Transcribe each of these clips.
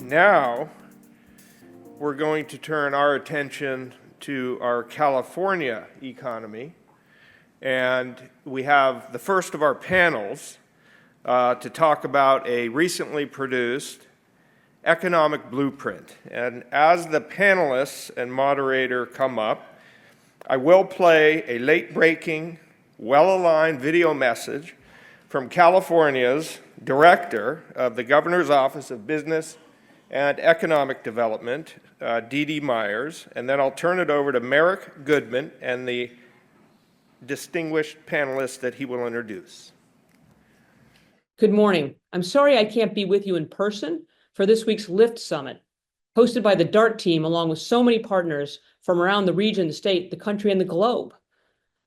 Now, we're going to turn our attention to our California economy. And we have the first of our panels to talk about a recently produced economic blueprint. And as the panelists and moderator come up, I will play a late-breaking, well-aligned video message from California's Director of the Governor's Office of Business and Economic Development, Dee Myers, and then I'll turn it over to Merrick Goodman and the distinguished panelists that he will introduce. Good morning. I'm sorry I can't be with you in person for this week's LiFT Summit, hosted by the DART team along with so many partners from around the region, the state, the country, and the globe.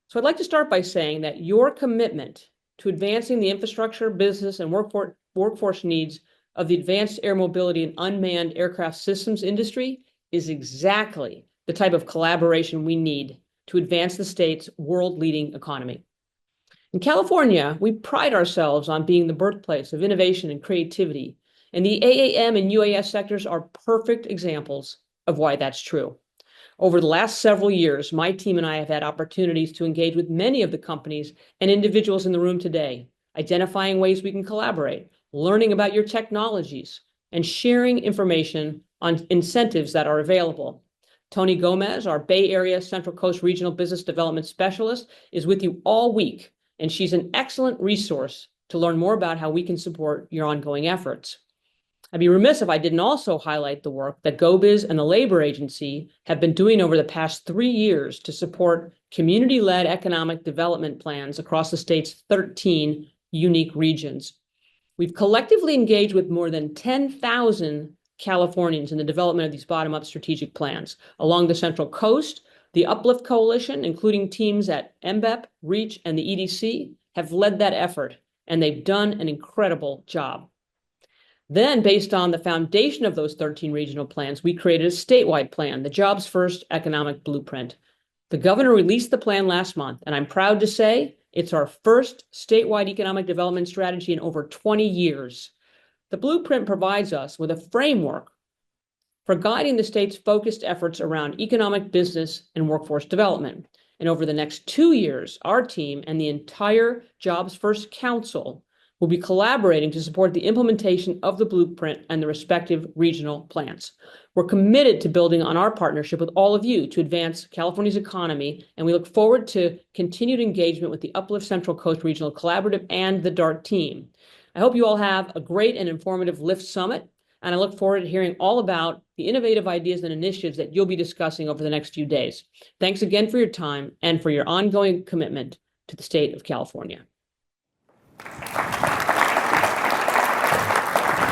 So I'd like to start by saying that your commitment to advancing the infrastructure, business, and workforce needs of the advanced air mobility and unmanned aircraft systems industry is exactly the type of collaboration we need to advance the state's world-leading economy. In California, we pride ourselves on being the birthplace of innovation and creativity, and the AAM and UAS sectors are perfect examples of why that's true. Over the last several years, my team and I have had opportunities to engage with many of the companies and individuals in the room today, identifying ways we can collaborate, learning about your technologies, and sharing information on incentives that are available. Tony Gomez, our Bay Area Central Coast Regional Business Development Specialist, is with you all week, and she's an excellent resource to learn more about how we can support your ongoing efforts. I'd be remiss if I didn't also highlight the work that GoBiz and the Labor Agency have been doing over the past 3 years to support community-led economic development plans across the state's 13 unique regions. We've collectively engaged with more than 10,000 Californians in the development of these bottom-up strategic plans. Along the Central Coast, the Uplift Coalition, including teams at MBEP, REACH, and the EDC, have led that effort, and they've done an incredible job. Then, based on the foundation of those 13 regional plans, we created a statewide plan, the Jobs First Economic Blueprint. The governor released the plan last month, and I'm proud to say it's our first statewide economic development strategy in over 20 years. The blueprint provides us with a framework for guiding the state's focused efforts around economic, business, and workforce development. And over the next 2 years, our team and the entire Jobs First Council will be collaborating to support the implementation of the blueprint and the respective regional plans. We're committed to building on our partnership with all of you to advance California's economy, and we look forward to continued engagement with the Uplift Central Coast Regional Collaborative and the DART team. I hope you all have a great and informative LiFT Summit, and I look forward to hearing all about the innovative ideas and initiatives that you'll be discussing over the next few days. Thanks again for your time and for your ongoing commitment to the state of California.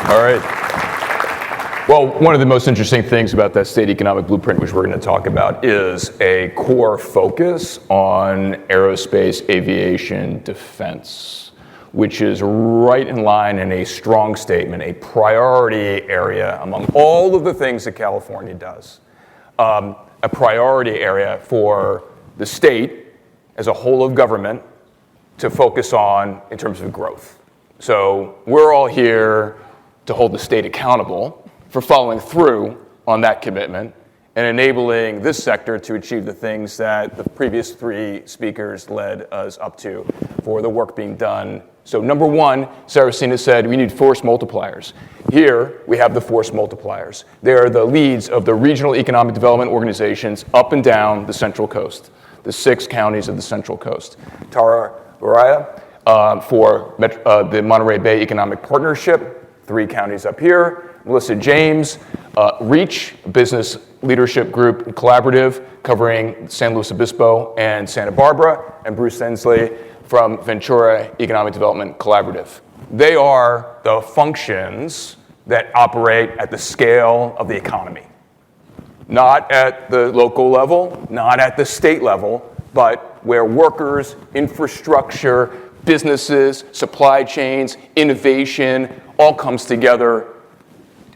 All right. Well, one of the most interesting things about that state economic blueprint, which we're going to talk about, is a core focus on aerospace, aviation, defense, which is right in line in a strong statement, a priority area among all of the things that California does. A priority area for the state as a whole of government to focus on in terms of growth. So we're all here to hold the state accountable for following through on that commitment and enabling this sector to achieve the things that the previous 3 speakers led us up to for the work being done. So number 1, Saracena said we need force multipliers. Here we have the force multipliers. They are the leads of the regional economic development organizations up and down the Central Coast, the 6 counties of the Central Coast. Tara Baraya for the Monterey Bay Economic Partnership, 3 counties up here. Melissa James, REACH, Business Leadership Group Collaborative, covering San Luis Obispo and Santa Barbara, and Bruce Ensley from Ventura Economic Development Collaborative. They are the functions that operate at the scale of the economy. Not at the local level, not at the state level, but where workers, infrastructure, businesses, supply chains, innovation, all comes together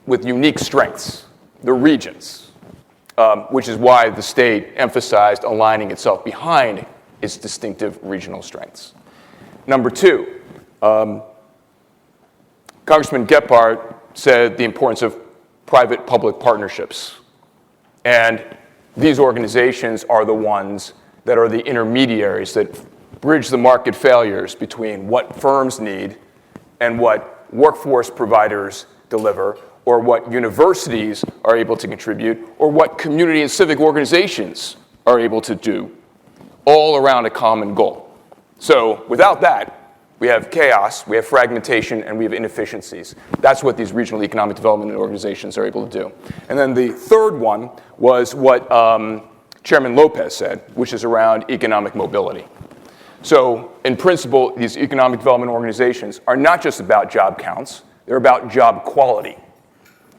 with unique strengths, the regions, which is why the state emphasized aligning itself behind its distinctive regional strengths. Number 2, Congressman Gephardt said the importance of private-public partnerships. And these organizations are the ones that are the intermediaries that bridge the market failures between what firms need and what workforce providers deliver, or what universities are able to contribute, or what community and civic organizations are able to do, all around a common goal. So without that, we have chaos, we have fragmentation, and we have inefficiencies. That's what these regional economic development organizations are able to do. And then the third one was what Chairman Lopez said, which is around economic mobility. So in principle, these economic development organizations are not just about job counts, they're about job quality.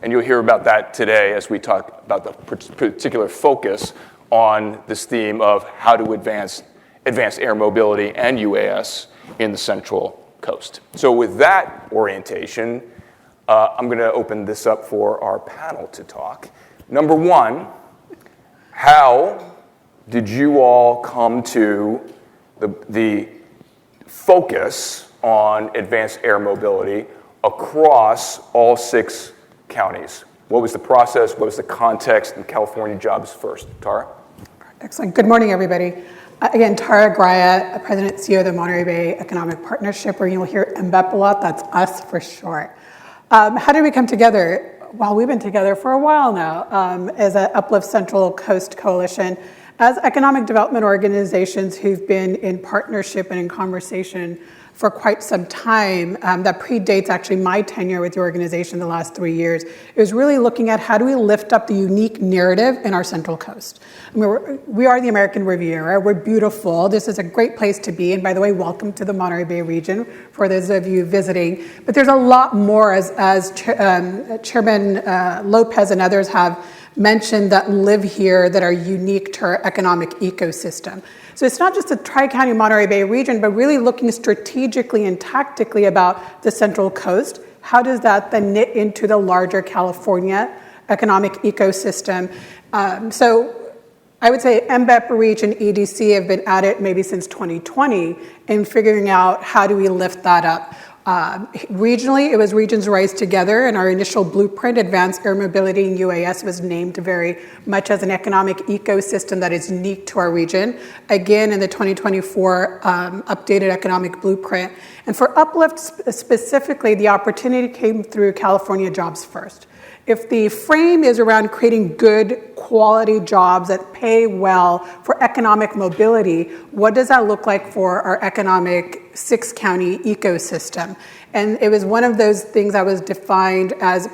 And you'll hear about that today as we talk about the particular focus on this theme of how to advance air mobility and UAS in the Central Coast. So with that orientation, I'm going to open this up for our panel to talk. Number one, how did you all come to the focus on advanced air mobility across all 6 counties? What was the process? What was the context? And California Jobs First. Tara? Excellent. Good morning, everybody. Again, Tara Graya, President and CEO of the Monterey Bay Economic Partnership, or you'll hear MBEP a lot. That's us for short. How did we come together? Well, we've been together for a while now as an Uplift Central Coast Coalition, as economic development organizations who've been in partnership and in conversation for quite some time. That predates actually my tenure with the organization the last 3 years. It was really looking at how do we lift up the unique narrative in our Central Coast. I mean, we are the American Riviera. We're beautiful. This is a great place to be. And by the way, welcome to the Monterey Bay region for those of you visiting. But there's a lot more, as Chairman Lopez and others have mentioned, that live here that are unique to our economic ecosystem. So it's not just the Tri-County Monterey Bay region, but really looking strategically and tactically about the Central Coast. How does that then knit into the larger California economic ecosystem? So I would say MBEP, REACH, and EDC have been at it maybe since 2020 in figuring out how do we lift that up. Regionally, it was Regions Rise Together, and our initial blueprint, Advanced Air Mobility and UAS, was named very much as an economic ecosystem that is unique to our region. Again, in the 2024 updated economic blueprint. And for Uplift specifically, the opportunity came through California Jobs First. If the frame is around creating good quality jobs that pay well for economic mobility, what does that look like for our economic 6-county ecosystem? And it was one of those things that was defined as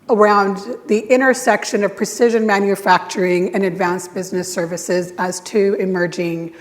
around the intersection of precision manufacturing and advanced business services as 2 emerging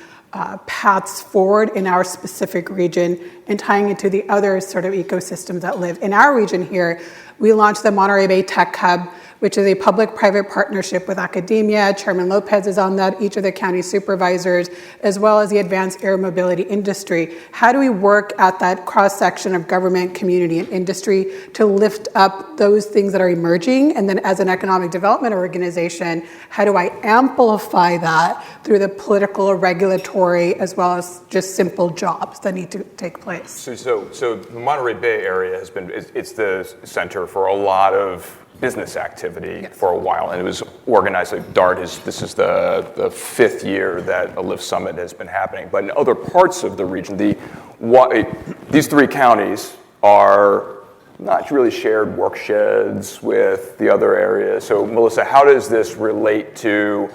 paths forward in our specific region, and tying into the other sort of ecosystems that live in our region here. We launched the Monterey Bay Tech Hub, which is a public-private partnership with academia. Chairman Lopez is on that, each of the county supervisors, as well as the advanced air mobility industry. How do we work at that cross-section of government, community, and industry to lift up those things that are emerging? And then as an economic development organization, how do I amplify that through the political or regulatory, as well as just simple jobs that need to take place? So the Monterey Bay area has been, it's the center for a lot of business activity for a while, and it was organized like DART. This is the 5th year that a LiFT Summit has been happening. But in other parts of the region, these 3 counties are not really shared work sheds with the other areas. So Melissa, how does this relate to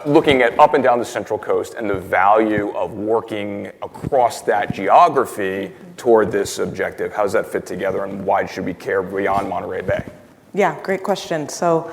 looking at up and down the Central Coast and the value of working across that geography toward this objective? How does that fit together, and why should we care beyond Monterey Bay? Yeah, great question. So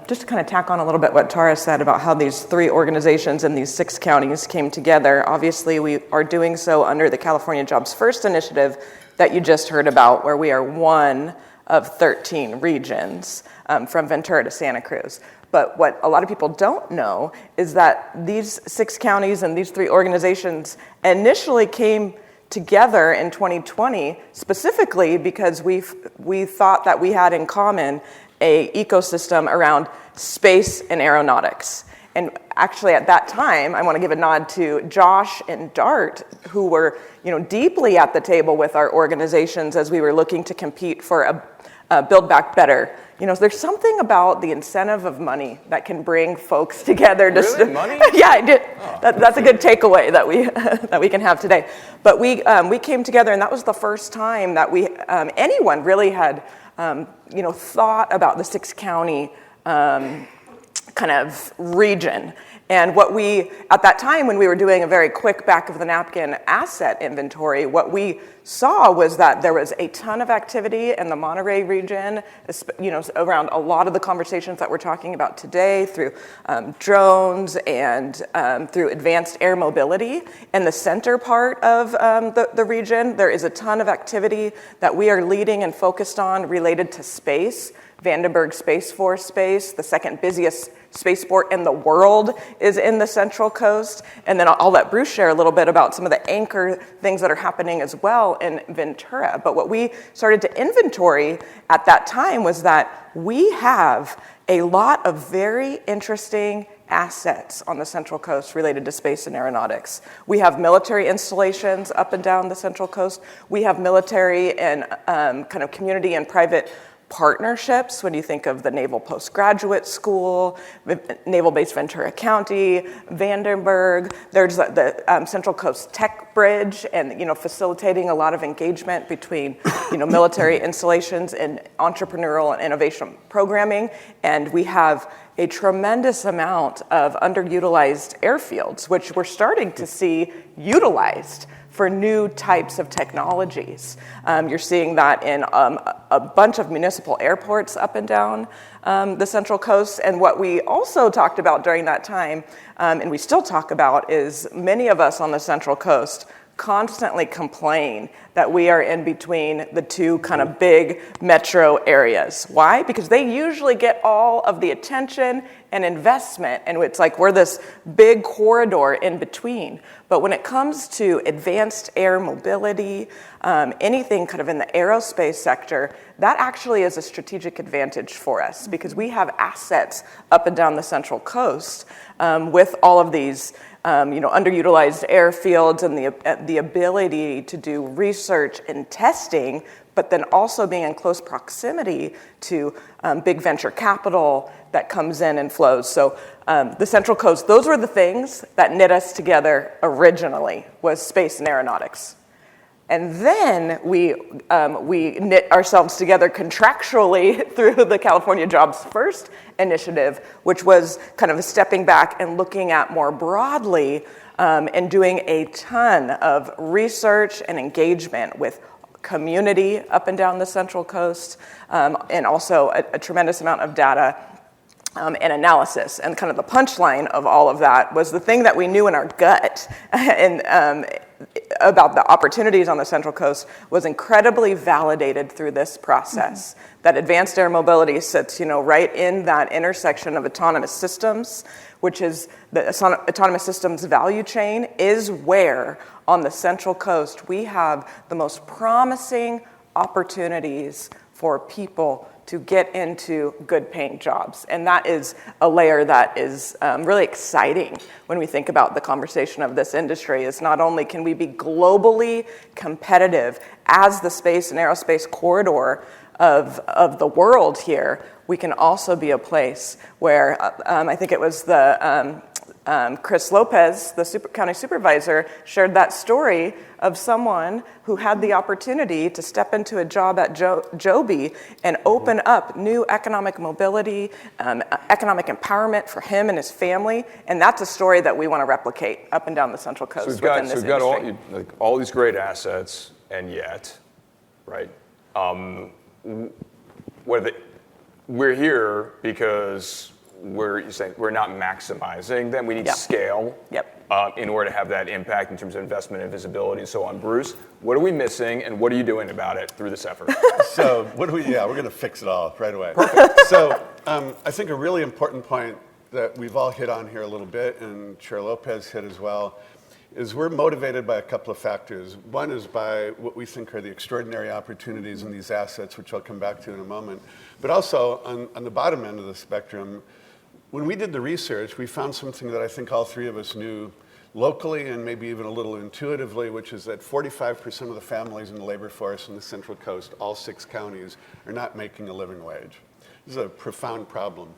just to kind of tack on a little bit what Tara said about how these 3 organizations in these 6 counties came together, obviously we are doing so under the California Jobs First initiative that you just heard about, where we are one of 13 regions from Ventura to Santa Cruz. But what a lot of people don't know is that these 6 counties and these 3 organizations initially came together in 2020 specifically because we thought that we had in common a ecosystem around space and aeronautics. And actually at that time, I want to give a nod to Josh and Dart, who were, deeply at the table with our organizations as we were looking to compete for a Build Back Better. There's something about the incentive of money that can bring folks together. Really? Money? Yeah, I did. That's a good takeaway that we that we can have today. But we came together, and that was the first time that anyone really had thought about the 6-county kind of region. And what at that time, when we were doing a very quick back-of-the-napkin asset inventory, what we saw was that there was a ton of activity in the Monterey region, around a lot of the conversations that we're talking about today, through drones and through advanced air mobility. In the center part of the region, there is a ton of activity that we are leading and focused on related to space. Vandenberg Space Force Space, the second busiest spaceport in the world, is in the Central Coast. And then I'll let Bruce share a little bit about some of the anchor things that are happening as well in Ventura. But what we started to inventory at that time was that we have a lot of very interesting assets on the Central Coast related to space and aeronautics. We have military installations up and down the Central Coast. We have military and kind of community and private partnerships when you think of the Naval Postgraduate School, Naval Base Ventura County, Vandenberg. There's the Central Coast Tech Bridge, and facilitating a lot of engagement between military installations and entrepreneurial and innovation programming. And we have a tremendous amount of underutilized airfields, which we're starting to see utilized for new types of technologies. You're seeing that in a bunch of municipal airports up and down the Central Coast. And what we also talked about during that time, and we still talk about, is many of us on the Central Coast constantly complain that we are in between the two kind of big metro areas. Why? Because they usually get all of the attention and investment, and it's like we're this big corridor in between. But when it comes to advanced air mobility, anything kind of in the aerospace sector, that actually is a strategic advantage for us because we have assets up and down the Central Coast with all of these underutilized airfields and the ability to do research and testing, but then also being in close proximity to big venture capital that comes in and flows. So the Central Coast, those were the things that knit us together originally, was space and aeronautics. And then we knit ourselves together contractually through the California Jobs First initiative, which was kind of a stepping back and looking at more broadly and doing a ton of research and engagement with community up and down the Central Coast, and also a tremendous amount of data and analysis. And kind of the punchline of all of that was the thing that we knew in our gut and about the opportunities on the Central Coast was incredibly validated through this process. That advanced air mobility sits, right in that intersection of autonomous systems, which is the autonomous systems value chain, is where on the Central Coast we have the most promising opportunities for people to get into good-paying jobs. And that is a layer that is really exciting when we think about the conversation of this industry, is not only can we be globally competitive as the space and aerospace corridor of the world here, we can also be a place where, I think it was the Chris Lopez, the county supervisor, shared that story of someone who had the opportunity to step into a job at Joby and open up new economic mobility, economic empowerment for him and his family. And that's a story that we want to replicate up and down the Central Coast. So we've got all these great assets, and yet, right? We're here because you're saying we're not maximizing them. We need scale in order to have that impact in terms of investment and visibility and so on. Bruce, what are we missing, and what are you doing about it through this effort? So we're going to fix it all right away. Perfect. So I think a really important point that we've all hit on here a little bit, and Chair Lopez hit as well, is we're motivated by a couple of factors. One is by what we think are the extraordinary opportunities in these assets, which I'll come back to in a moment. But also, on the bottom end of the spectrum, when we did the research, we found something that I think all three of us knew locally and maybe even a little intuitively, which is that 45% of the families in the labor force in the Central Coast, all 6 counties, are not making a living wage. This is a profound problem.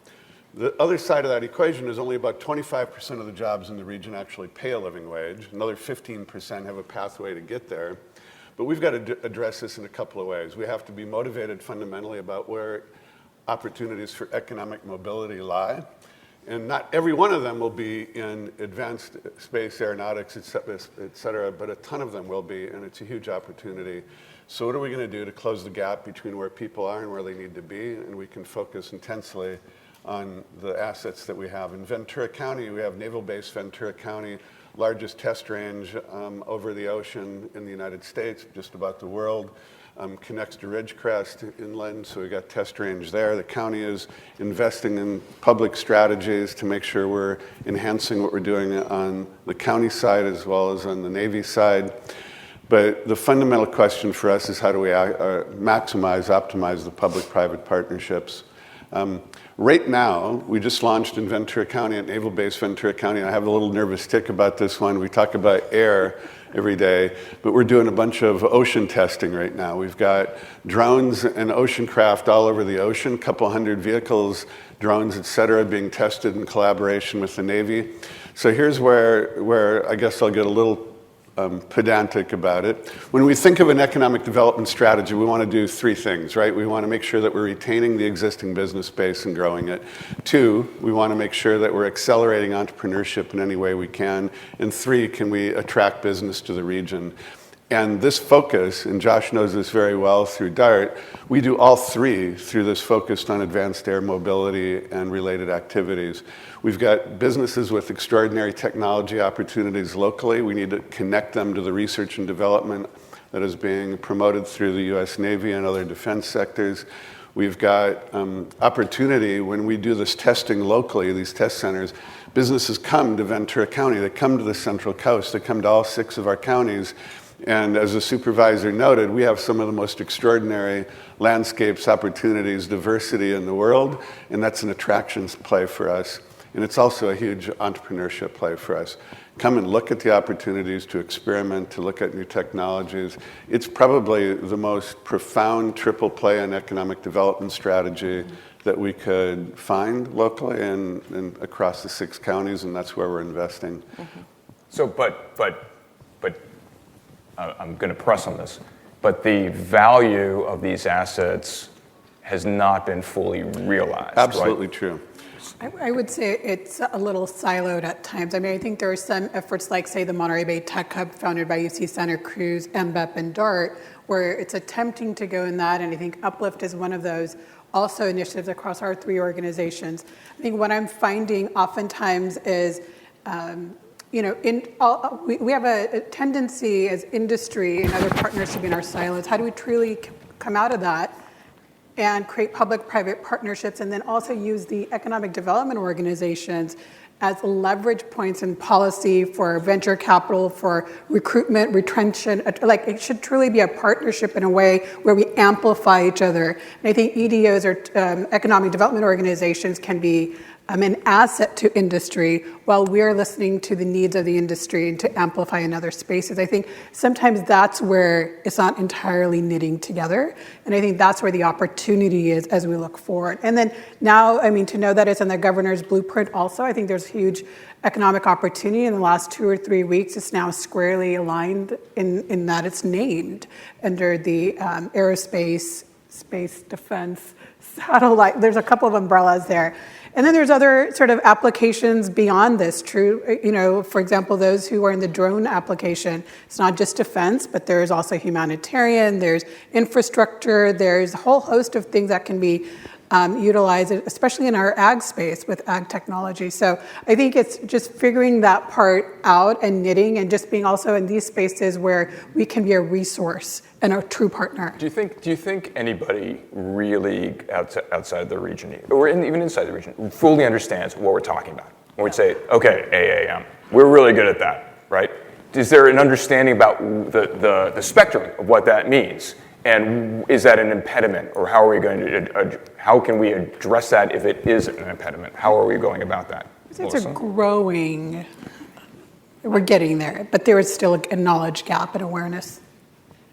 The other side of that equation is only about 25% of the jobs in the region actually pay a living wage. Another 15% have a pathway to get there. But we've got to address this in a couple of ways. We have to be motivated fundamentally about where opportunities for economic mobility lie. And not every one of them will be in advanced space, aeronautics, et cetera, but a ton of them will be, and it's a huge opportunity. So what are we going to do to close the gap between where people are and where they need to be? And we can focus intensely on the assets that we have. In Ventura County, we have Naval Base Ventura County, largest test range over the ocean in the United States, just about the world. Connects to Ridgecrest inland, so we got test range there. The county is investing in public strategies to make sure we're enhancing what we're doing on the county side as well as on the Navy side. But the fundamental question for us is how do we optimize the public-private partnerships. Right now, we just launched in Ventura County, at Naval Base Ventura County. I have a little nervous tick about this one. We talk about air every day, but we're doing a bunch of ocean testing right now. We've got drones and ocean craft all over the ocean, a couple hundred vehicles, drones, et cetera, being tested in collaboration with the Navy. So here's where I guess I'll get a little pedantic about it. When we think of an economic development strategy, we want to do 3 things, right? We want to make sure that we're retaining the existing business base and growing it. 2, we want to make sure that we're accelerating entrepreneurship in any way we can. And 3, can we attract business to the region? And this focus, and Josh knows this very well through DART, we do all 3 through this focused on advanced air mobility and related activities. We've got businesses with extraordinary technology opportunities locally. We need to connect them to the research and development that is being promoted through the US Navy and other defense sectors. We've got opportunity when we do this testing locally, these test centers. Businesses come to Ventura County, they come to the Central Coast, they come to all 6 of our counties. And as the supervisor noted, we have some of the most extraordinary landscapes, opportunities, diversity in the world, and that's an attractions play for us. And it's also a huge entrepreneurship play for us. Come and look at the opportunities to experiment, to look at new technologies. It's probably the most profound triple play and economic development strategy that we could find locally and across the 6 counties, and that's where we're investing. Mm-hmm. So, but I'm going to press on this, but the value of these assets has not been fully realized. Absolutely right? true. I would say it's a little siloed at times. I mean, I think there are some efforts like, say, the Monterey Bay Tech Hub founded by UC Santa Cruz, MBEP, and DART, where it's attempting to go in that, and I think Uplift is one of those also initiatives across our 3 organizations. I think what I'm finding oftentimes is we have a tendency as industry and other partners to be in our silos. How do we truly come out of that and create public-private partnerships, and then also use the economic development organizations as leverage points in policy for venture capital, for recruitment, retention? Like, it should truly be a partnership in a way where we amplify each other. And I think EDOs or economic development organizations can be an asset to industry while we're listening to the needs of the industry and to amplify in other spaces. I think sometimes that's where it's not entirely knitting together. And I think that's where the opportunity is as we look forward. And then now, I mean, to know that it's in the governor's blueprint also, I think there's huge economic opportunity in the last 2 or 3 weeks. It's now squarely aligned in that it's named under the aerospace, space, defense, satellite. There's a couple of umbrellas there. And then there's other sort of applications beyond this, for example, those who are in the drone application. It's not just defense, but there's also humanitarian, there's infrastructure, there's a whole host of things that can be utilized, especially in our ag space with ag technology. So I think it's just figuring that part out and knitting and just being also in these spaces where we can be a resource and a true partner. Do you think anybody really outside the region, or even inside the region, fully understands what we're talking about? When we say, okay, AAM, we're really good at that, right? Is there an understanding about the spectrum of what that means? And is that an impediment, or how are we going to, how can we address that if it is an impediment? How are we going about that? It's a growing, we're getting there, but there is still a knowledge gap and awareness.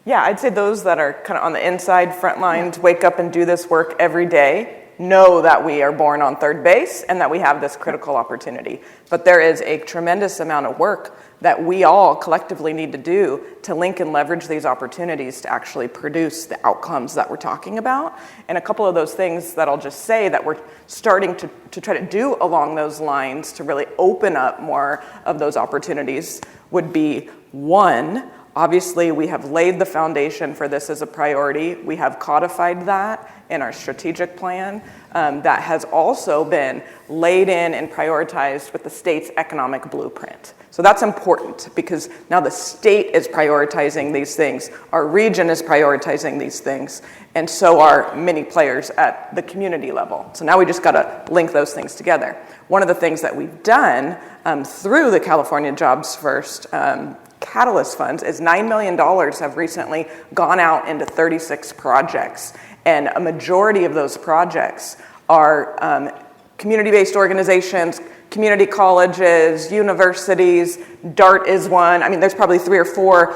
Yeah, I'd say those that are kind of on the inside front lines, wake up and do this work every day, know that we are born on third base and that we have this critical opportunity. But there is a tremendous amount of work that we all collectively need to do to link and leverage these opportunities to actually produce the outcomes that we're talking about. And a couple of those things that I'll just say that we're starting to try to do along those lines to really open up more of those opportunities would be, one, obviously, we have laid the foundation for this as a priority. We have codified that in our strategic plan that has also been laid in and prioritized with the state's economic blueprint. So that's important because now the state is prioritizing these things, our region is prioritizing these things, and so are many players at the community level. So now we just got to link those things together. One of the things that we've done through the California Jobs First Catalyst funds is $9 million have recently gone out into 36 projects. And a majority of those projects are community-based organizations, community colleges, universities. DART is one. I mean, there's probably 3 or 4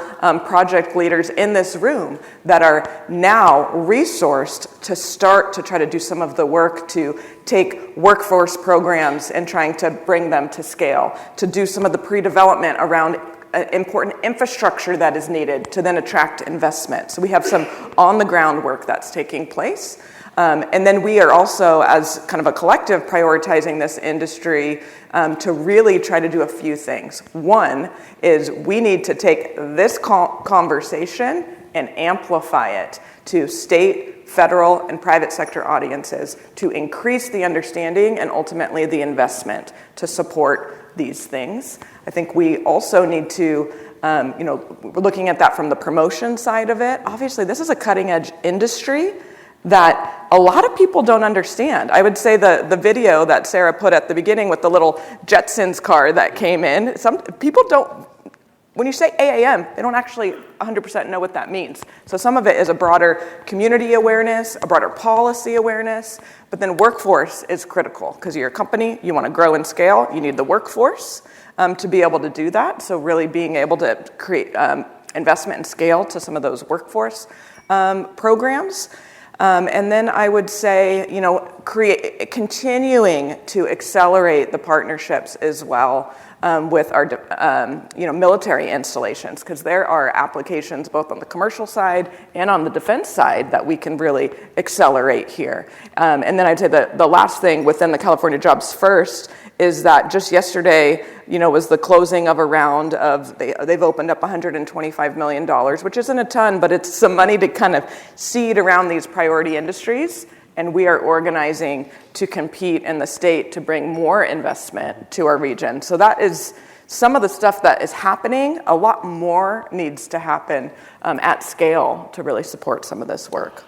project leaders in this room that are now resourced to start to try to do some of the work to take workforce programs and trying to bring them to scale, to do some of the pre-development around important infrastructure that is needed to then attract investment. So we have some on-the-ground work that's taking place. And then we are also, as kind of a collective, prioritizing this industry to really try to do a few things. One is we need to take this conversation and amplify it to state, federal, and private sector audiences to increase the understanding and ultimately the investment to support these things. I think we also need to, we're looking at that from the promotion side of it. Obviously, this is a cutting edge industry that a lot of people don't understand. I would say the video that Sarah put at the beginning with the little Jetsons car that came in, some people don't, when you say AAM, they don't actually 100% know what that means. So some of it is a broader community awareness, a broader policy awareness, but then workforce is critical because you're a company, you want to grow and scale, you need the workforce to be able to do that. So really being able to create investment and scale to some of those workforce programs. And then I would say, continuing to accelerate the partnerships as well with our, military installations, because there are applications both on the commercial side and on the defense side that we can really accelerate here. And then I'd say the last thing within the California Jobs First is that just yesterday, was the closing of a round of, they've opened up $125 million, which isn't a ton, but it's some money to kind of seed around these priority industries. And we are organizing to compete in the state to bring more investment to our region. So that is some of the stuff that is happening. A lot more needs to happen at scale to really support some of this work.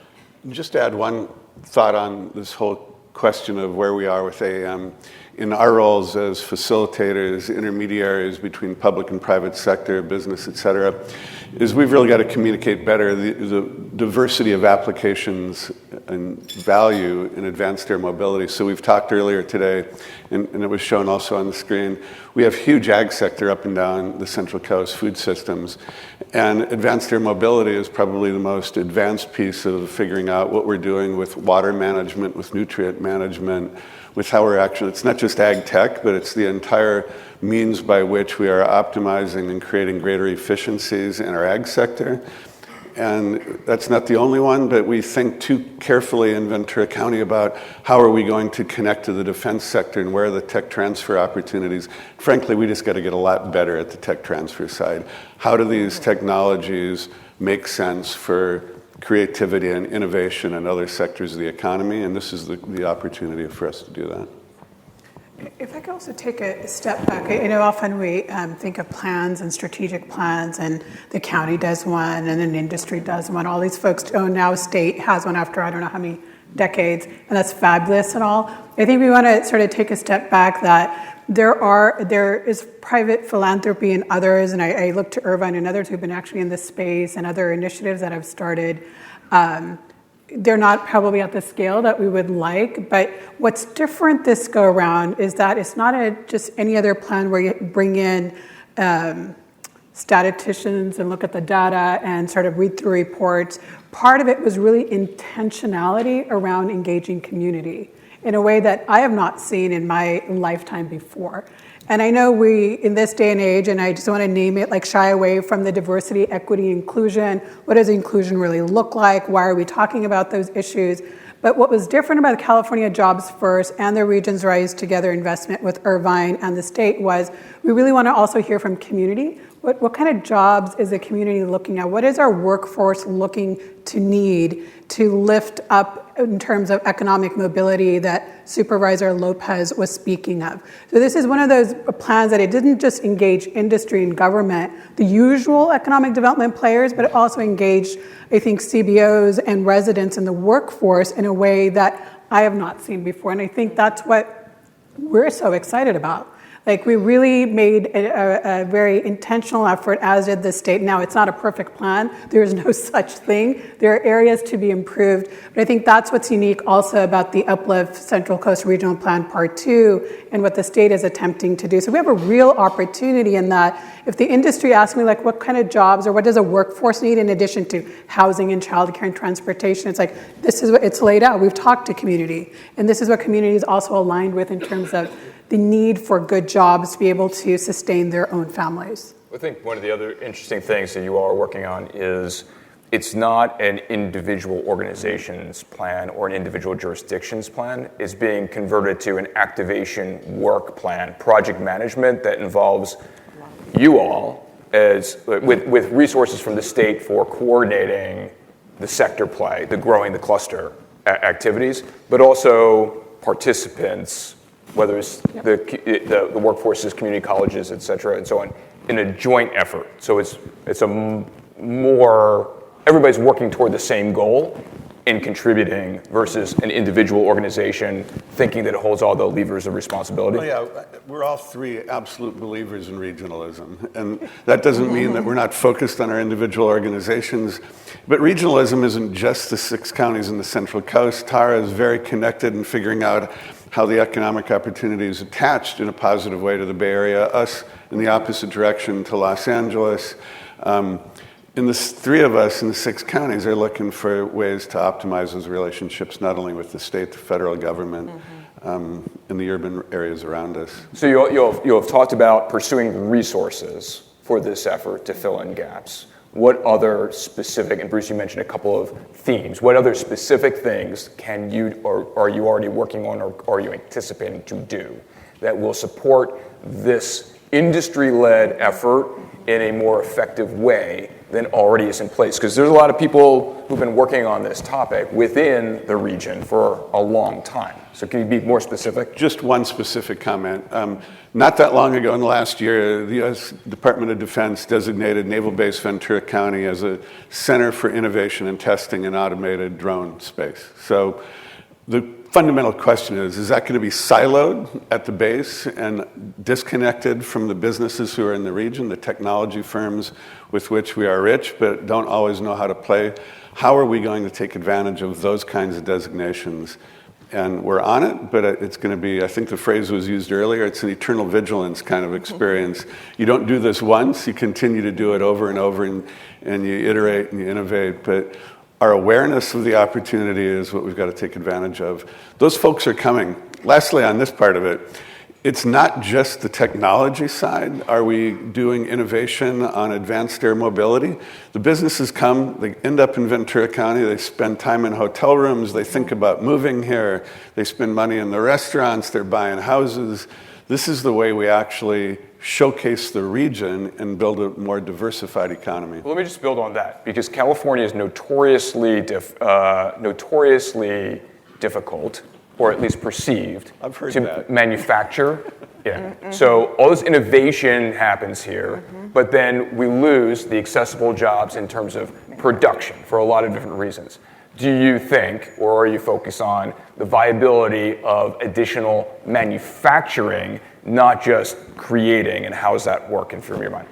Just to add one thought on this whole question of where we are with AAM. In our roles as facilitators, intermediaries between public and private sector, business, et cetera, is we've really got to communicate better the diversity of applications and value in advanced air mobility. So we've talked earlier today, and it was shown also on the screen, we have huge ag sector up and down the Central Coast, food systems, and advanced air mobility is probably the most advanced piece of figuring out what we're doing with water management, with nutrient management, with how we're actually, it's not just ag tech, but it's the entire means by which we are optimizing and creating greater efficiencies in our ag sector. And that's not the only one, but we think too carefully in Ventura County about how are we going to connect to the defense sector and where are the tech transfer opportunities. Frankly, we just got to get a lot better at the tech transfer side. How do these technologies make sense for creativity and innovation in other sectors of the economy? And this is the opportunity for us to do that. If I could also take a step back, I know often we think of plans and strategic plans, and the county does one, and an industry does one. All these folks, now state has one after I don't know how many decades, and that's fabulous and all. I think we want to sort of take a step back that there is private philanthropy and others, and I look to Irvine and others who've been actually in this space and other initiatives that have started. They're not probably at the scale that we would like, but what's different this go around is that it's not just any other plan where you bring in statisticians and look at the data and sort of read through reports. Part of it was really intentionality around engaging community in a way that I have not seen in my lifetime before. And I know we, in this day and age, and I just want to name it, like shy away from the diversity, equity, inclusion. What does inclusion really look like? Why are we talking about those issues? But what was different about the California Jobs First and the Regions Rise Together investment with Irvine and the state was we really want to also hear from community. What kind of jobs is the community looking at? What is our workforce looking to need to lift up in terms of economic mobility that Supervisor Lopez was speaking of? So this is one of those plans that it didn't just engage industry and government, the usual economic development players, but it also engaged, I think, CBOs and residents in the workforce in a way that I have not seen before. And I think that's what we're so excited about. Like, we really made a very intentional effort, as did the state. Now, it's not a perfect plan. There is no such thing. There are areas to be improved. But I think that's what's unique also about the Uplift Central Coast Regional Plan Part 2 and what the state is attempting to do. So we have a real opportunity in that. If the industry asks me, like, what kind of jobs or what does a workforce need in addition to housing and childcare and transportation, it's like, this is what it's laid out. We've talked to community. And this is what community is also aligned with in terms of the need for good jobs to be able to sustain their own families. I think one of the other interesting things that you all are working on is it's not an individual organization's plan or an individual jurisdiction's plan. It's being converted to an activation work plan, project management that involves you all as with resources from the state for coordinating the sector play, the growing the cluster activities, but also participants, whether it's the workforces, community colleges, et cetera, and so on, in a joint effort. So it's a more, everybody's working toward the same goal in contributing versus an individual organization thinking that it holds all the levers of responsibility. Oh, yeah, we're all three absolute believers in regionalism. And that doesn't mean that we're not focused on our individual organizations. But regionalism isn't just the 6 counties in the Central Coast. Tara is very connected in figuring out how the economic opportunity is attached in a positive way to the Bay Area, us in the opposite direction to Los Angeles. And the 3 of us in the 6 counties are looking for ways to optimize those relationships, not only with the state, the federal government, in the urban areas around us. So you'll have talked about pursuing resources for this effort to fill in gaps. What other specific, and Bruce, you mentioned a couple of themes, what other specific things can you, or are you already working on, or are you anticipating to do that will support this industry-led effort in a more effective way than already is in place? Because there's a lot of people who've been working on this topic within the region for a long time. So can you be more specific? Just one specific comment. Not that long ago, in the last year, the U.S. Department of Defense designated Naval Base Ventura County as a center for innovation and testing in automated drone space. So the fundamental question is that going to be siloed at the base and disconnected from the businesses who are in the region, the technology firms with which we are rich but don't always know how to play? How are we going to take advantage of those kinds of designations? And we're on it, but it's going to be, I think the phrase was used earlier, it's an eternal vigilance kind of experience. You don't do this once, you continue to do it over and over, and you iterate and you innovate. But our awareness of the opportunity is what we've got to take advantage of. Those folks are coming. Lastly, on this part of it, it's not just the technology side. Are we doing innovation on advanced air mobility? The businesses come, they end up in Ventura County, they spend time in hotel rooms, they think about moving here, they spend money in the restaurants, they're buying houses. This is the way we actually showcase the region and build a more diversified economy. Well, let me just build on that, because California is notoriously difficult, or at least perceived, to manufacture. Yeah. So all this innovation happens here, but then we lose the accessible jobs in terms of production for a lot of different reasons. do you think, or are you focused on the viability of additional manufacturing, not just creating, and how's that working from your mind?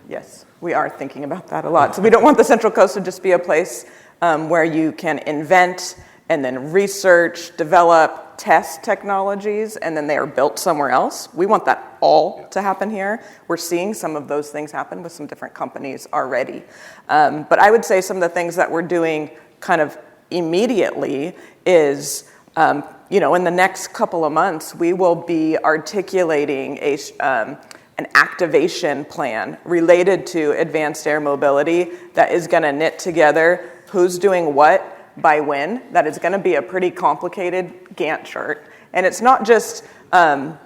Yes, we are thinking about that a lot. So we don't want the Central Coast to just be a place where you can invent and then research, develop, test technologies, and then they are built somewhere else. We want that all to happen here. We're seeing some of those things happen with some different companies already. But I would say some of the things that we're doing kind of immediately is, in the next couple of months, we will be articulating an activation plan related to advanced air mobility that is going to knit together who's doing what by when. That is going to be a pretty complicated Gantt chart. And it's not just writing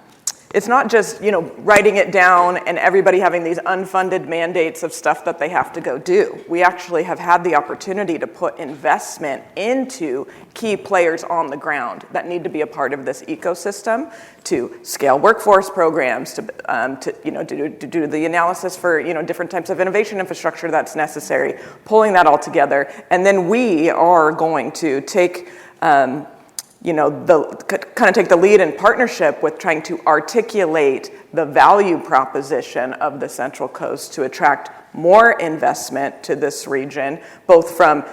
it down and everybody having these unfunded mandates of stuff that they have to go do. We actually have had the opportunity to put investment into key players on the ground that need to be a part of this ecosystem to scale workforce programs, to do the analysis for different types of innovation infrastructure that's necessary, pulling that all together, and then we are going to take. Take the lead in partnership with trying to articulate the value proposition of the Central Coast to attract more investment to this region, both from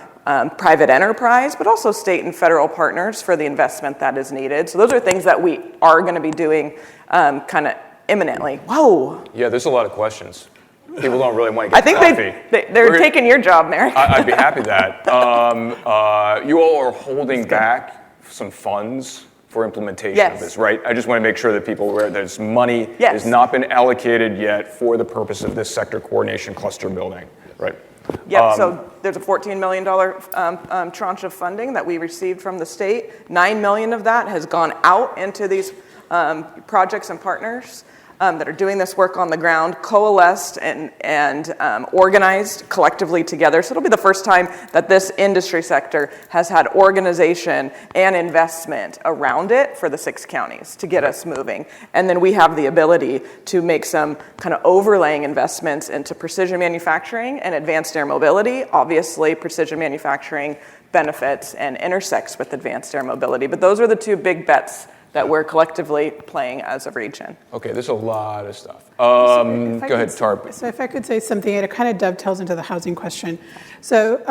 private enterprise, but also state and federal partners for the investment that is needed. So those are things that we are going to be doing kind of imminently. Whoa. Yeah, there's a lot of questions. People don't really want to get coffee. They're taking your job, Merrick. I'd be happy that. You all are holding back some funds for implementation of this, right? I just want to make sure that people are aware there's money has not been allocated yet for the purpose of this sector coordination cluster building, right? Yeah, so there's a $14 million tranche of funding that we received from the state. $9 million of that has gone out into these projects and partners that are doing this work on the ground, coalesced and organized collectively together. So it'll be the first time that this industry sector has had organization and investment around it for the 6 counties to get us moving. And then we have the ability to make some kind of overlaying investments into precision manufacturing and advanced air mobility. Obviously, precision manufacturing benefits and intersects with advanced air mobility. But those are the 2 big bets that we're collectively playing as a region. Okay, there's a lot of stuff. Go ahead, Tarp. So if I could say something, it kind of dovetails into the housing question. So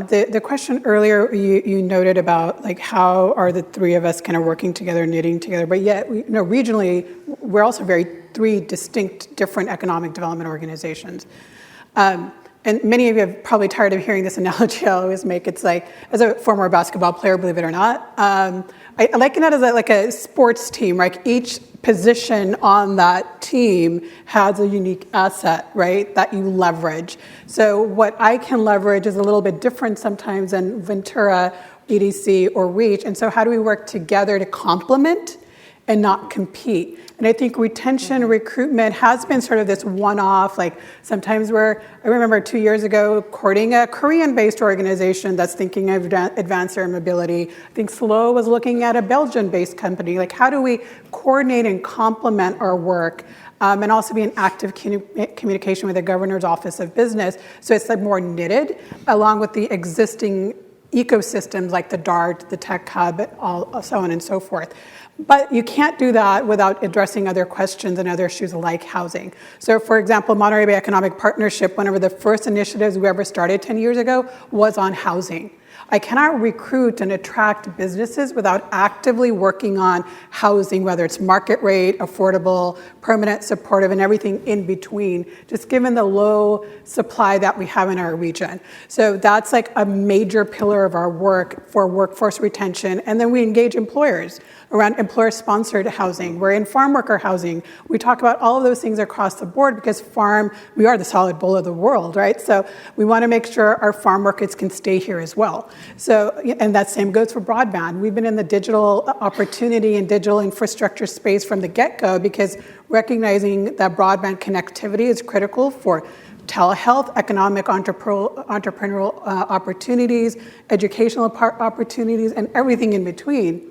the question earlier, you noted about like how are the 3 of us kind of working together, knitting together, but yet regionally, we're also 3 distinct, different economic development organizations. And many of you are probably tired of hearing this analogy I always make. It's like, as a former basketball player, believe it or not, I liken it as like a sports team, right? Each position on that team has a unique asset, right, that you leverage. So what I can leverage is a little bit different sometimes than Ventura, EDC, or REACH. And so how do we work together to complement and not compete? And I think retention, recruitment has been sort of this one-off, like sometimes I remember 2 years ago courting a Korean-based organization that's thinking of advanced air mobility. I think SLO was looking at a Belgian-based company. Like how do we coordinate and complement our work and also be in active communication with the Governor's Office of Business so it's like more knitted along with the existing ecosystems like the DART, the Tech Hub, so on and so forth. But you can't do that without addressing other questions and other issues like housing. So for example, Monterey Bay Economic Partnership, one of the first initiatives we ever started 10 years ago was on housing. I cannot recruit and attract businesses without actively working on housing, whether it's market rate, affordable, permanent, supportive, and everything in between, just given the low supply that we have in our region. So that's like a major pillar of our work for workforce retention. And then we engage employers around employer-sponsored housing. We're in farm worker housing. We talk about all of those things across the board because we are the solid bowl of the world, right? So we want to make sure our farm workers can stay here as well. So, and that same goes for broadband. We've been in the digital opportunity and digital infrastructure space from the get-go because recognizing that broadband connectivity is critical for telehealth, economic entrepreneurial opportunities, educational opportunities, and everything in between.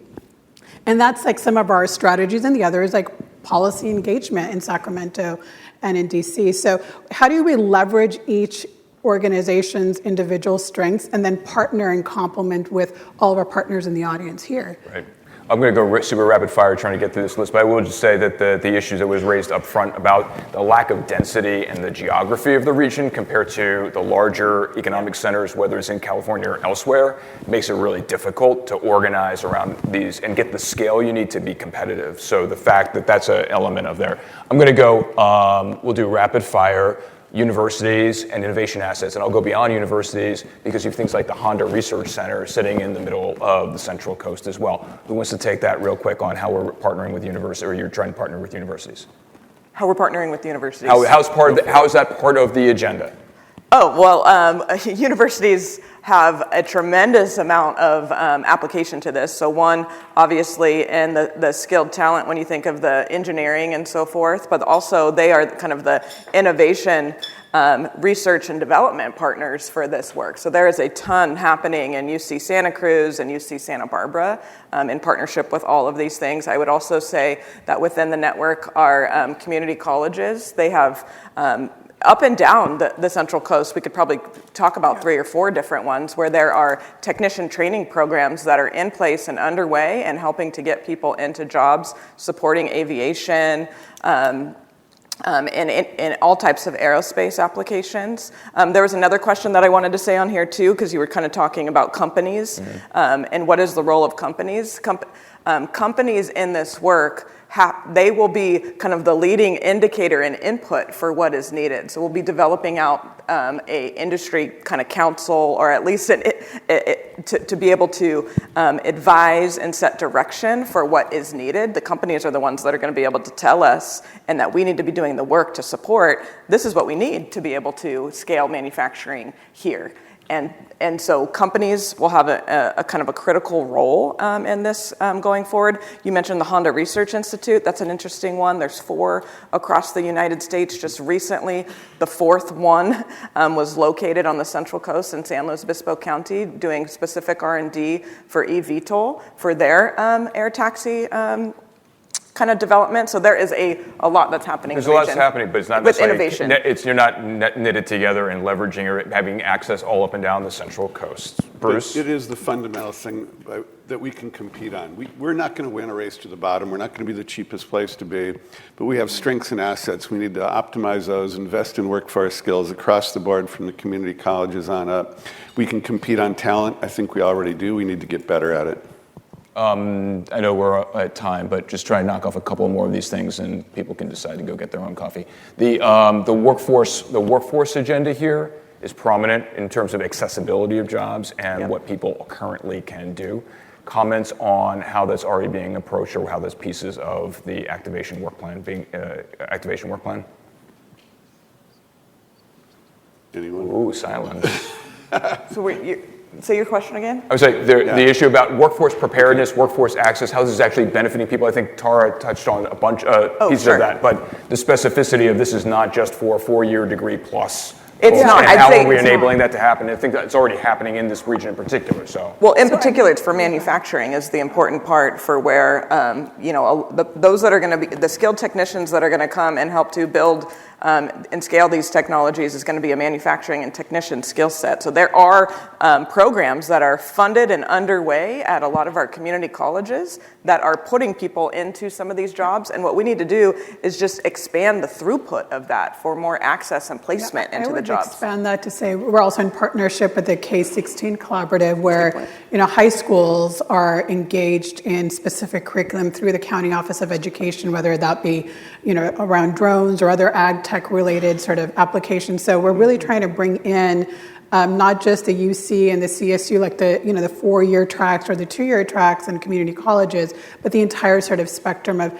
And that's like some of our strategies, and the other is like policy engagement in Sacramento and in DC. So how do we leverage each organizations' individual strengths and then partner and complement with all of our partners in the audience here. Right. I'm going to go super rapid fire trying to get through this list, but I will just say that the issues that was raised up front about the lack of density and the geography of the region compared to the larger economic centers, whether it's in California or elsewhere, makes it really difficult to organize around these and get the scale you need to be competitive. So the fact that that's an element of there. I'm going to go, we'll do rapid fire. Universities and innovation assets, and I'll go beyond universities because you have things like the Honda Research Center sitting in the middle of the Central Coast as well. Who wants to take that real quick on how we're partnering with universities, or you're trying to partner with universities? How we're partnering with universities. How is that part of the agenda? Oh, well, universities have a tremendous amount of application to this. So one, obviously, in the skilled talent when you think of the engineering and so forth, but also they are kind of the innovation research and development partners for this work. So there is a ton happening in UC Santa Cruz and UC Santa Barbara in partnership with all of these things. I would also say that within the network are community colleges. They have up and down the Central Coast, we could probably talk about 3 or 4 different ones where there are technician training programs that are in place and underway and helping to get people into jobs supporting aviation, in all types of aerospace applications. There was another question that I wanted to say on here too, because you were kind of talking about companies and what is the role of companies. Companies in this work, they will be kind of the leading indicator and input for what is needed. So we'll be developing out a industry kind of council, or at least to be able to advise and set direction for what is needed. The companies are the ones that are going to be able to tell us, and that we need to be doing the work to support. This is what we need to be able to scale manufacturing here. And so companies will have a kind of a critical role in this going forward. You mentioned the Honda Research Institute. That's an interesting one. There's 4 across the United States. Just recently, the 4th one was located on the Central Coast in San Luis Obispo County, doing specific R&D for eVTOL for their air taxi kind of development. So there is a lot that's happening. There's a lot that's happening, but it's not with necessarily innovation. You're not knitted together and leveraging or having access all up and down the Central Coast. Bruce? But it is the fundamental thing that we can compete on. We're not going to win a race to the bottom. We're not going to be the cheapest place to be, but we have strengths and assets. We need to optimize those, invest in workforce skills across the board from the community colleges on up. We can compete on talent. I think we already do. We need to get better at it. I know we're at time, but just try and knock off a couple more of these things, and people can decide to go get their own coffee. The workforce agenda here is prominent in terms of accessibility of jobs and what people currently can do. Comments on how that's already being approached, or how that's pieces of the activation work plan Anyone? Ooh, silence. Say your question again? I would say the issue about workforce preparedness, workforce access, how this is actually benefiting people. I think Tara touched on a bunch of pieces of that, but the specificity of this is not just for a 4-year degree plus. It's not. And how are we enabling that to happen? I think that's already happening in this region in particular. So. Well, in particular, it's for manufacturing is the important part for where, those that are going to be, the skilled technicians that are going to come and help to build and scale these technologies is going to be a manufacturing and technician skill set. So there are programs that are funded and underway at a lot of our community colleges that are putting people into some of these jobs. And what we need to do is just expand the throughput of that for more access and placement into the jobs. I would expand that to say we're also in partnership with the K-16 Collaborative, where high schools are engaged in specific curriculum through the County Office of Education, whether that be around drones or other ag tech related sort of applications. So we're really trying to bring in not just the UC and the CSU, like the 4-year tracks or the 2-year tracks in community colleges, but the entire sort of spectrum of,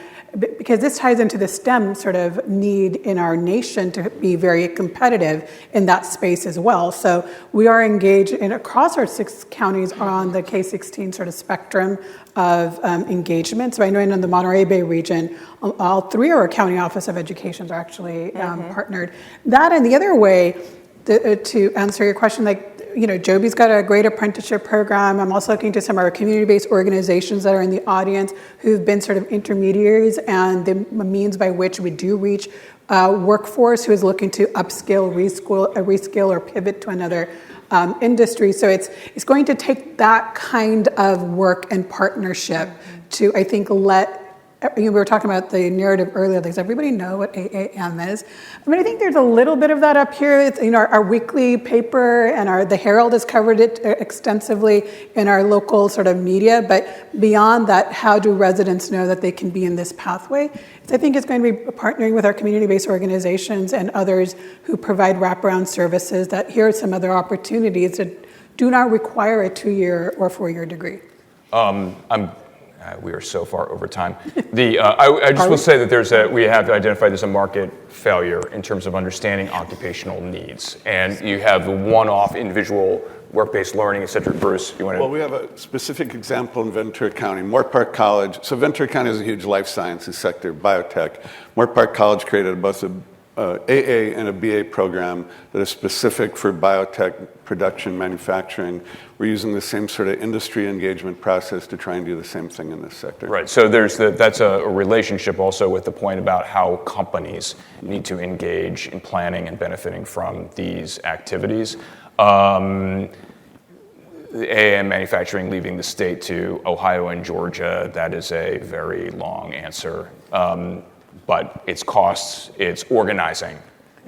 because this ties into the STEM sort of need in our nation to be very competitive in that space as well. So we are engaged across our 6 counties on the K-16 sort of spectrum of engagement. So I know in the Monterey Bay region, all 3 of our county office of educations are actually partnered. That, and the other way, to answer your question, Joby's got a great apprenticeship program. I'm also looking to some of our community-based organizations that are in the audience who've been sort of intermediaries and the means by which we do reach workforce who is looking to upskill, reskill, or pivot to another industry. So it's going to take that kind of work and partnership to, I think, we were talking about the narrative earlier. Does everybody know what AAM is? I mean, I think there's a little bit of that up here. It's, our weekly paper and the Herald has covered it extensively in our local sort of media. But beyond that, how do residents know that they can be in this pathway? So I think it's going to be partnering with our community-based organizations and others who provide wraparound services, that here are some other opportunities that do not require a 2-year or 4-year degree. We are so far over time. I just will say that we have identified there's a market failure in terms of understanding occupational needs. And you have the one-off individual work-based learning, et cetera. Bruce, you want to? Well, we have a specific example in Ventura County, Moore Park College. So Ventura County is a huge life sciences sector, biotech. Moore Park College created both a AA and a BA program that is specific for biotech production manufacturing. We're using the same sort of industry engagement process to try and do the same thing in this sector. Right, so that's a relationship also with the point about how companies need to engage in planning and benefiting from these activities. The AA manufacturing leaving the state to Ohio and Georgia, that is a very long answer. But it's costs, it's organizing.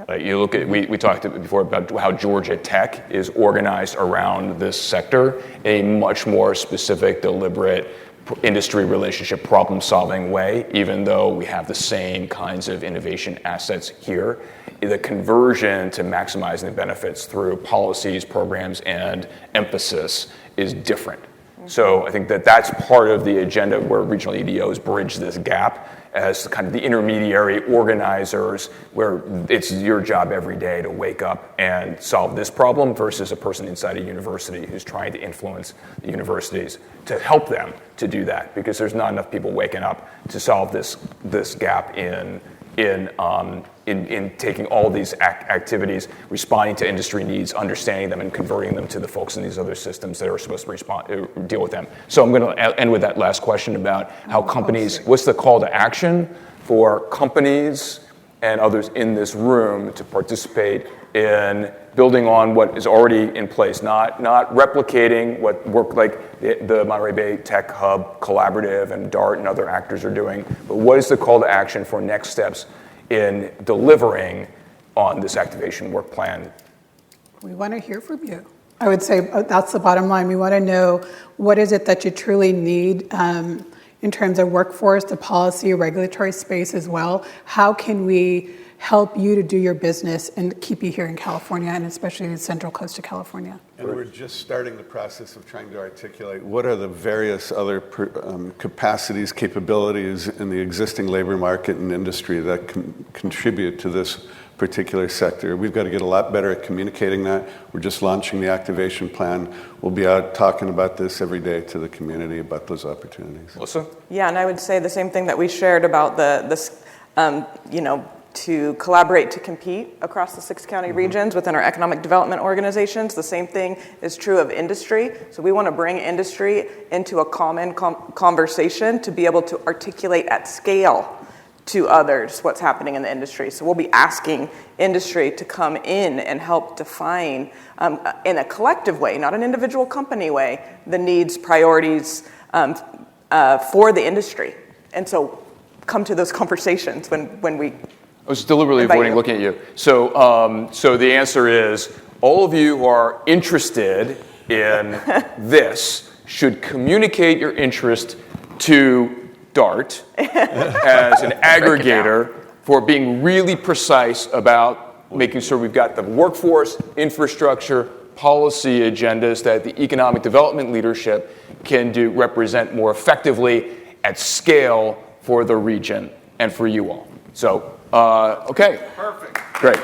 Like you look at, we talked before about how Georgia Tech is organized around this sector in a much more specific, deliberate industry relationship problem-solving way, even though we have the same kinds of innovation assets here. The conversion to maximizing the benefits through policies, programs, and emphasis is different. So I think that's part of the agenda where regional EDOs bridge this gap as kind of the intermediary organizers, where it's your job every day to wake up and solve this problem versus a person inside a university who's trying to influence the universities to help them to do that, because there's not enough people waking up to solve this gap in taking all these activities, responding to industry needs, understanding them, and converting them to the folks in these other systems that are supposed to deal with them. So I'm going to end with that last question about how companies, what's the call to action for companies and others in this room to participate in building on what is already in place, not replicating what work like the Monterey Bay Tech Hub Collaborative and DART and other actors are doing, but what is the call to action for next steps in delivering on this activation work plan? We want to hear from you. I would say that's the bottom line. We want to know what is it that you truly need in terms of workforce, the policy, regulatory space as well. How can we help you to do your business and keep you here in California, and especially in the Central Coast of California? And we're just starting the process of trying to articulate what are the various other capacities, capabilities in the existing labor market and industry that can contribute to this particular sector. We've got to get a lot better at communicating that. We're just launching the activation plan. We'll be out talking about this every day to the community about those opportunities. Melissa? Yeah, and I would say the same thing that we shared about to collaborate to compete across the 6 county regions within our economic development organizations. The same thing is true of industry. So we want to bring industry into a common conversation to be able to articulate at scale to others what's happening in the industry. So we'll be asking industry to come in and help define in a collective way, not an individual company way, the needs, priorities for the industry. And so come to those conversations when we I was deliberately avoiding looking at you. So the answer is, all of you who are interested in this should communicate your interest to DART as an aggregator for being really precise about making sure we've got the workforce, infrastructure, policy agendas that the economic development leadership can represent more effectively at scale for the region and for you all. So, okay. Perfect. Great.